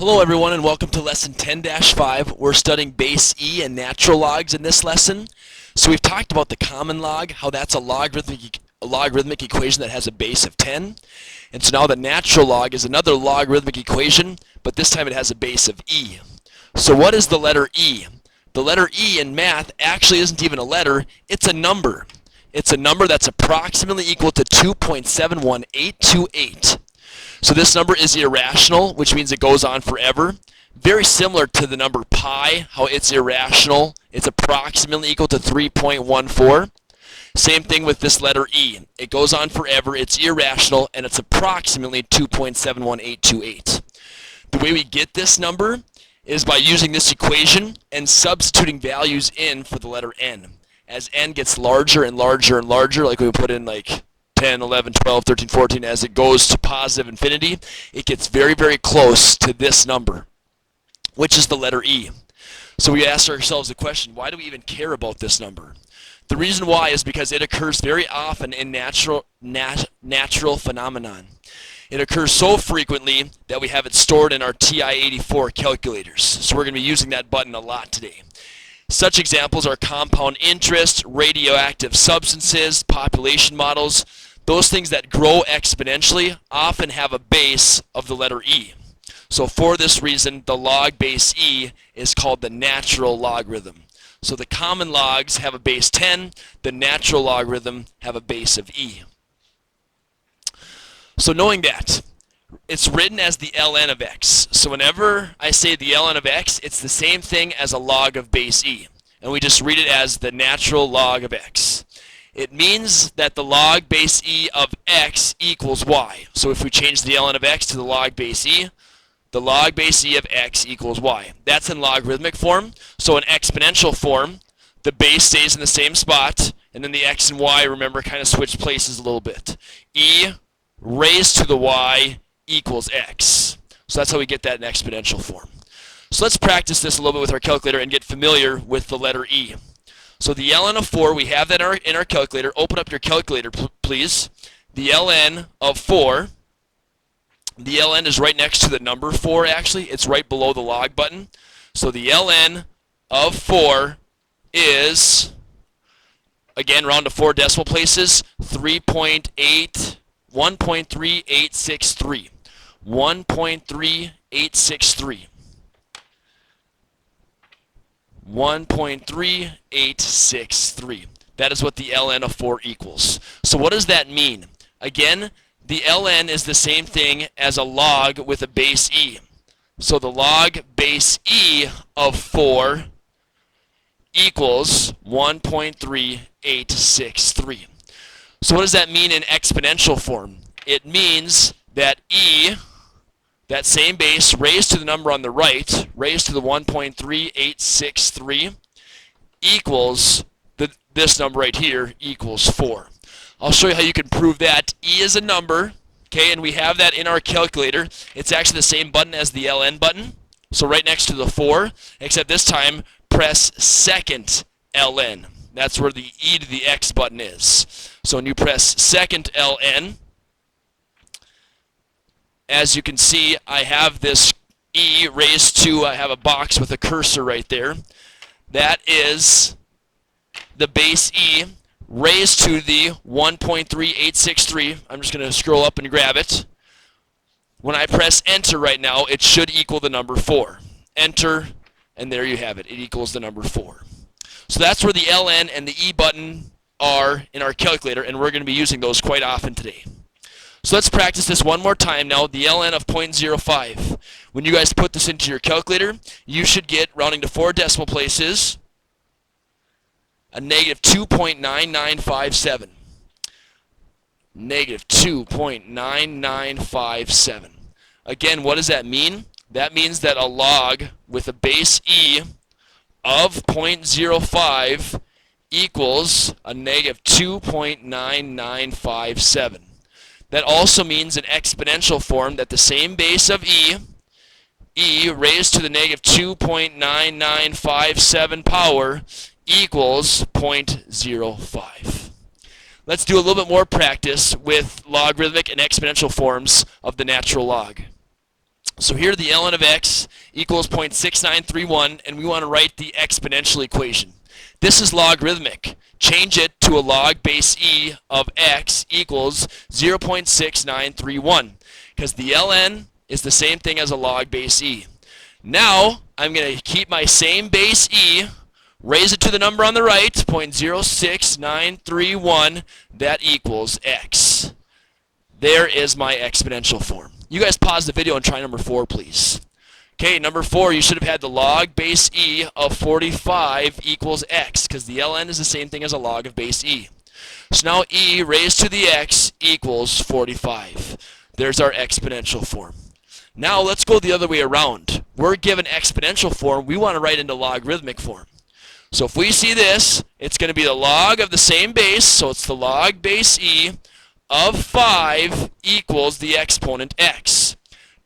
Hello everyone and welcome to lesson 10-5. We're studying base E and natural logs in this lesson. So we've talked about the common log, how that's a logarithmic equation that has a base of 10. And so now the natural log is another logarithmic equation, but this time it has a base of E. So what is the letter E? The letter E in math actually isn't even a letter, it's a number. It's a number that's approximately equal to 2.71828. So this number is irrational, which means it goes on forever. Very similar to the number pi, how it's irrational. It's approximately equal to 3.14. Same thing with this letter E. It goes on forever, it's irrational, and it's approximately 2.71828. The way we get this number is by using this equation and substituting values in for the letter n. As n gets larger and larger and larger, like we put in like 10, 11, 12, 13, 14, as it goes to positive infinity, it gets very, very close to this number, which is the letter E. So we ask ourselves the question, why do we even care about this number? The reason why is because it occurs very often in natural phenomenon. It occurs so frequently that we have it stored in our TI-84 calculators. So we're going to be using that button a lot today. Such examples are compound interest, radioactive substances, population models. Those things that grow exponentially often have a base of the letter E. So for this reason, the log base E is called the natural logarithm. So the common logs have a base 10, the natural logarithm have a base of E. So knowing that, it's written as the ln of x. So whenever I say the ln of x, it's the same thing as a log of base E. And we just read it as the natural log of x. It means that the log base E of x equals y. So if we change the ln of x to the log base E, the log base E of x equals y. That's in logarithmic form. So in exponential form, the base stays in the same spot, and then the x and y, remember, kind of switch places a little bit. E raised to the y equals x. So that's how we get that in exponential form. So let's practice this a little bit with our calculator and get familiar with the letter E. So the ln of 4, we have that in our calculator. Open up your calculator, please. The ln of 4, the ln is right next to the number 4, actually. It's right below the log button. So the ln of 4 is, again, round to 4 decimal places, 1.3863. 1.3863. 1.3863. That is what the ln of 4 equals. So what does that mean? Again, the ln is the same thing as a log with a base E. So the log base E of 4 equals 1.3863. So what does that mean in exponential form? It means that E, that same base raised to the number on the right, raised to the 1.3863, equals this number right here, equals 4. I'll show you how you can prove that. E is a number, okay, and we have that in our calculator. It's actually the same button as the ln button, so right next to the 4, except this time press second ln. That's where the E to the X button is. So when you press second ln, as you can see, I have this E raised to, I have a box with a cursor right there. That is the base E raised to the 1.3863. I'm just going to scroll up and grab it. When I press enter right now, it should equal the number 4. Enter, and there you have it. It equals the number 4. So that's where the ln and the E button are in our calculator, and we're going to be using those quite often today. So let's practice this one more time now, the ln of 0.05. When you guys put this into your calculator, you should get, rounding to 4 decimal places, a negative 2.9957. Negative 2.9957. Again, what does that mean? That means that a log with a base E of 0.05 equals a negative 2.9957. That also means in exponential form that the same base of E raised to the negative 2.9957 power equals 0.05. Let's do a little bit more practice with logarithmic and exponential forms of the natural log. So here the ln of x equals 0.6931, and we want to write the exponential equation. This is logarithmic. Change it to a log base e of x equals 0.6931, because the ln is the same thing as a log base e. Now, I'm going to keep my same base e, raise it to the number on the right, 0.06931, that equals x. There is my exponential form. You guys pause the video and try number 4, please. Okay, number 4, you should have had the log base e of 45 equals x, because the ln is the same thing as a log of base e. So now e raised to the x equals 45. There's our exponential form. Now let's go the other way around. We're given exponential form, we want to write into logarithmic form. So if we see this, it's going to be the log of the same base, so it's the log base e of 5 equals the exponent x.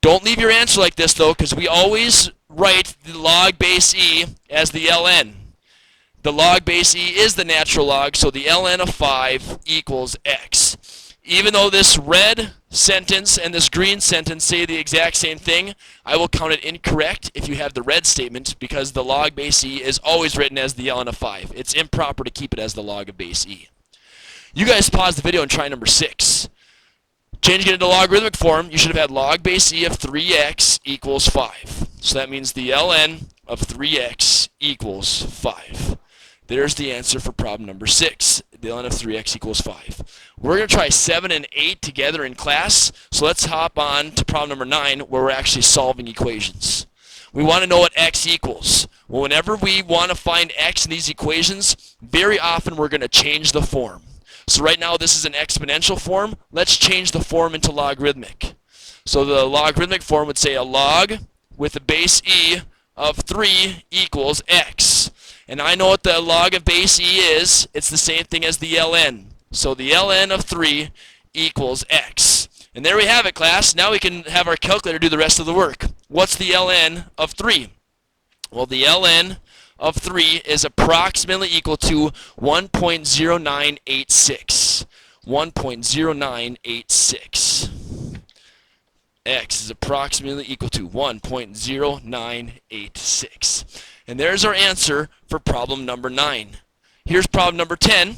Don't leave your answer like this though, because we always write the log base e as the ln. The log base e is the natural log, so the ln of 5 equals x. Even though this red sentence and this green sentence say the exact same thing, I will count it incorrect if you have the red statement, because the log base e is always written as the ln of 5. It's improper to keep it as the log of base e. You guys pause the video and try number 6. Changing it into logarithmic form, you should have had log base e of 3x equals 5. So that means the ln of 3x equals 5. There's the answer for problem number 6. The ln of 3x equals 5. We're going to try 7 and 8 together in class, so let's hop on to problem number 9, where we're actually solving equations. We want to know what x equals. Well, whenever we want to find x in these equations, very often we're going to change the form. So right now this is an exponential form. Let's change the form into logarithmic. So the logarithmic form would say a log with a base e of 3 equals x. And I know what the log of base e is. It's the same thing as the ln. So the ln of 3 equals x. And there we have it, class. Now we can have our calculator do the rest of the work. What's the ln of 3? Well, the ln of 3 is approximately equal to 1.0986. 1.0986. X is approximately equal to 1.0986. And there's our answer for problem number 9. Here's problem number 10.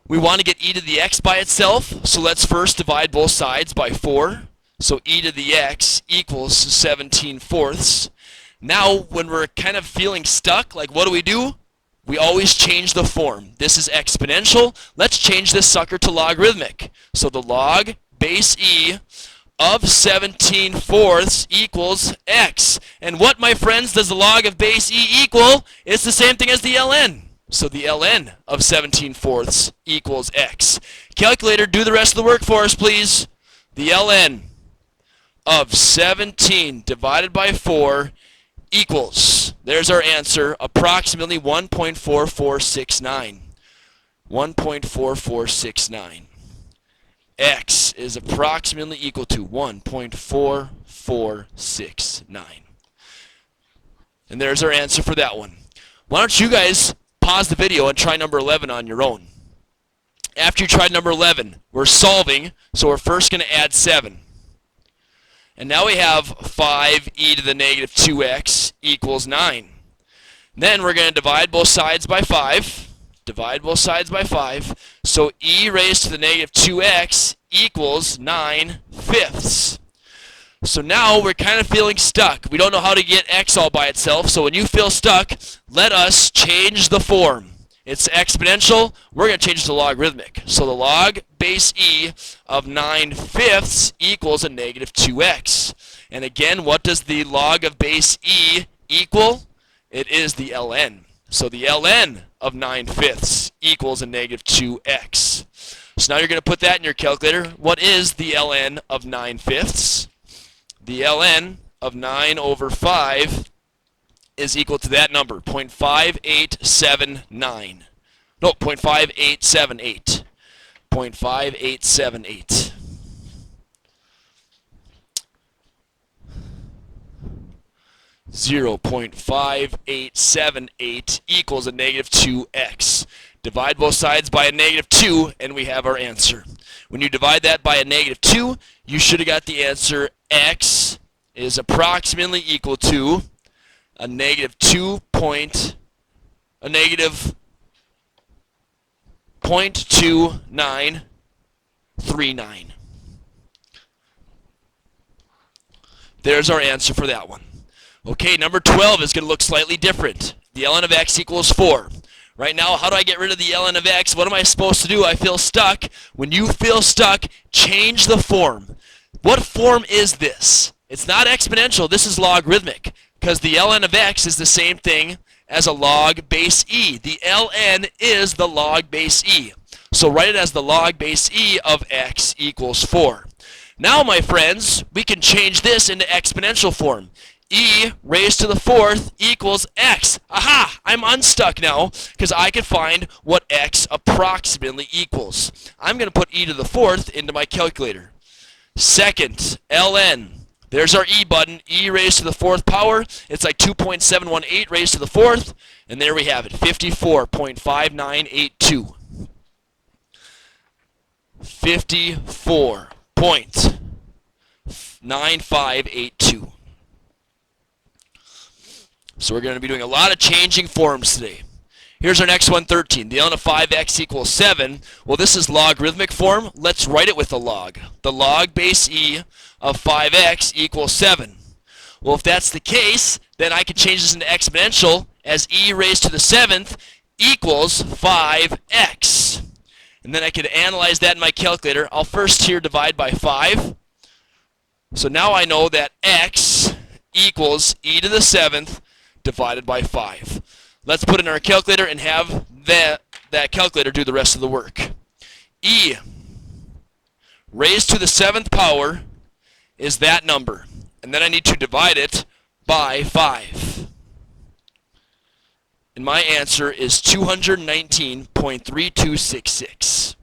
We want to get e to the x by itself, so let's first divide both sides by 4. So e to the x equals 17/4. Now, when we're kind of feeling stuck, like what do? We always change the form. This is exponential. Let's change this sucker to logarithmic. So the log base e of 17/4 equals x. And what, my friends, does the log of base e equal? It's the same thing as the ln. So the ln of 17/4 equals x. Calculator, do the rest of the work for us, please. The ln of 17 divided by 4 equals, there's our answer, approximately 1.4469. 1.4469. X is approximately equal to 1.4469. And there's our answer for that one. Why don't you guys pause the video and try number 11 on your own. After you tried number 11, we're solving, so we're first going to add 7. And now we have 5e to the negative 2x equals 9. Then we're going to divide both sides by 5. Divide both sides by 5. So e raised to the negative 2x equals 9/5. So now we're kind of feeling stuck. We don't know how to get x all by itself. So when you feel stuck, let us change the form. It's exponential. We're going to change it to logarithmic. So the log base e of 9/5 equals a negative 2x. And again, what does the log of base e equal? It is the ln. So the ln of 9/5 equals a negative 2x. So now you're going to put that in your calculator. What is the ln of 9/5? The ln of 9 over 5 is equal to that number, 0.5879. No, 0.5878. 0.5878. Zero 0.5878 equals a negative 2x. Divide both sides by a negative 2, and we have our answer. When you divide that by a negative 2, you should have got the answer x is approximately equal to a negative 0.2939. There's our answer for that one. Okay, number 12 is going to look slightly different. The ln of x equals 4. Right now, how do I get rid of the ln of x? What am I supposed to do? I feel stuck. When you feel stuck, change the form. What form is this? It's not exponential. This is logarithmic, because the ln of x is the same thing as a log base e. The ln is the log base e. So write it as the log base e of x equals 4. Now, my friends, we can change this into exponential form. E raised to the 4th equals x. Aha! I'm unstuck now because I can find what x approximately equals. I'm going to put e to the 4th into my calculator. Second, ln. There's our e button, e raised to the 4th power. It's like 2.718 raised to the 4th. And there we have it, 54.5982. 54.9582. So we're going to be doing a lot of changing forms today. Here's our next one, 13. The ln of 5x equals 7. Well, this is logarithmic form. Let's write it with the log. The log base e of 5x equals 7. Well, if that's the case, then I can change this into exponential as e raised to the 7th equals 5x. And then I can analyze that in my calculator. I'll first here divide by 5. So now I know that x equals e to the 7th divided by 5. Let's put it in our calculator and have that calculator do the rest of the work. E raised to the 7th power is that number. And then I need to divide it by 5. And my answer is 219.3266.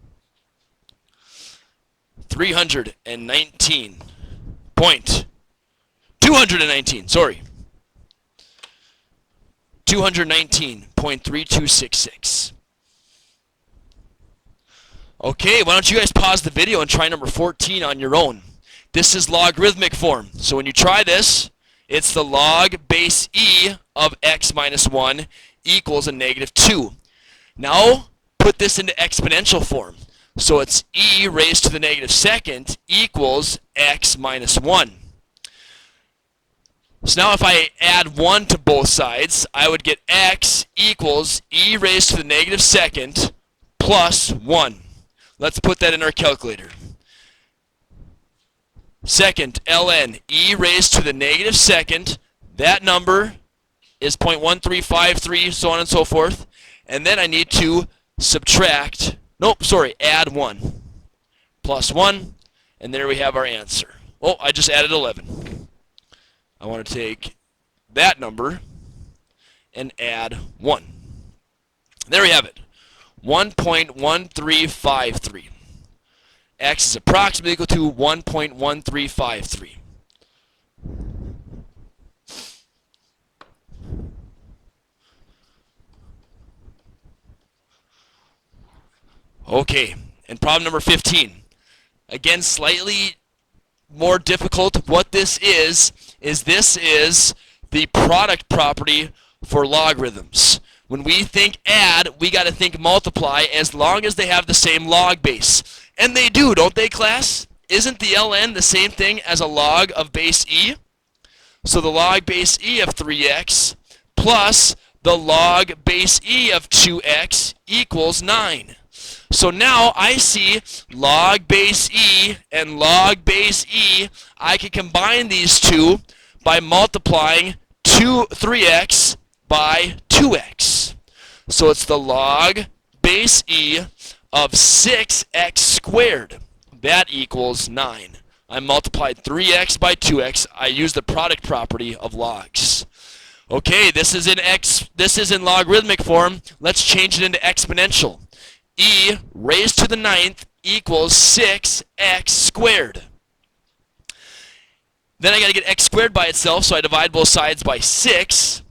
219.3266. Okay, why don't you guys pause the video and try number 14 on your own. This is logarithmic form. So when you try this, it's the log base e of x minus 1 equals a negative 2. Now, put this into exponential form. So it's e raised to the negative 2nd equals x minus 1. So now if I add 1 to both sides, I would get x equals e raised to the negative 2nd plus 1. Let's put that in our calculator. Second, ln, e raised to the negative 2nd, that number is 0.1353, so on and so forth. And then I need to add 1. Plus 1, and there we have our answer. Oh, I just added 11. I want to take that number and add 1. There we have it, 1.1353. X is approximately equal to 1.1353. Okay, and problem number 15. Again, slightly more difficult. What this is this is the product property for logarithms. When we think add, we got to think multiply as long as they have the same log base. And they do, don't they, class? Isn't the ln the same thing as a log of base e? So the log base e of 3x plus the log base e of 2x equals 9. So now I see log base e and log base e. I can combine these two by multiplying 3x by 2x. So it's the log base e of 6x squared. That equals 9. I multiplied 3x by 2x. I use the product property of logs. Okay, this is in logarithmic form. Let's change it into exponential. E raised to the 9th equals 6x squared. Then I got to get x squared by itself, so I divide both sides by 6.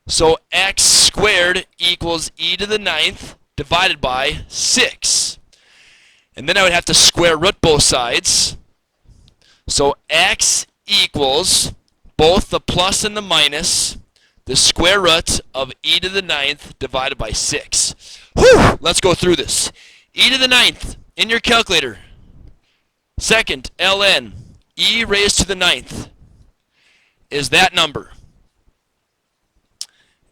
So x squared equals e to the 9th divided by 6. And then I would have to square root both sides. So x equals both the plus and the minus, the square root of e to the ninth divided by 6. Whew! Let's go through this. E to the ninth in your calculator. Second, ln, e raised to the ninth is that number.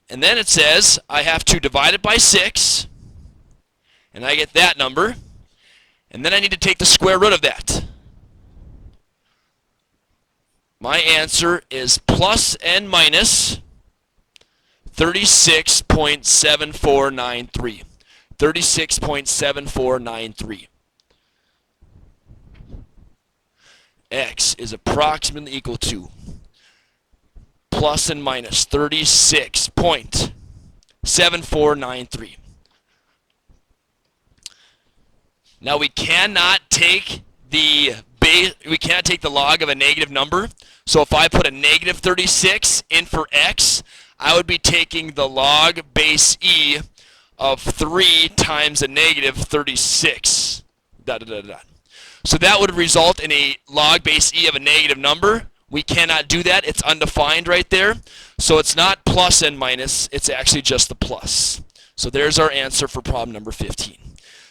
And then it says I have to divide it by 6, and I get that number. And then I need to take the square root of that. My answer is plus and minus 36.7493. 36.7493. X is approximately equal to plus and minus 36.7493. Now we cannot take the log of a negative number. So if I put a negative 36 in for x, I would be taking the log base e of 3 times a negative 36. So that would result in a log base e of a negative number. We cannot do that. It's undefined right there. So it's not plus and minus. It's actually just the plus. So there's our answer for problem number 15.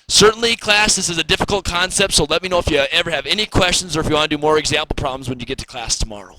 Certainly, class, this is a difficult concept, so let me know if you ever have any questions or if you want to do more example problems when you get to class tomorrow.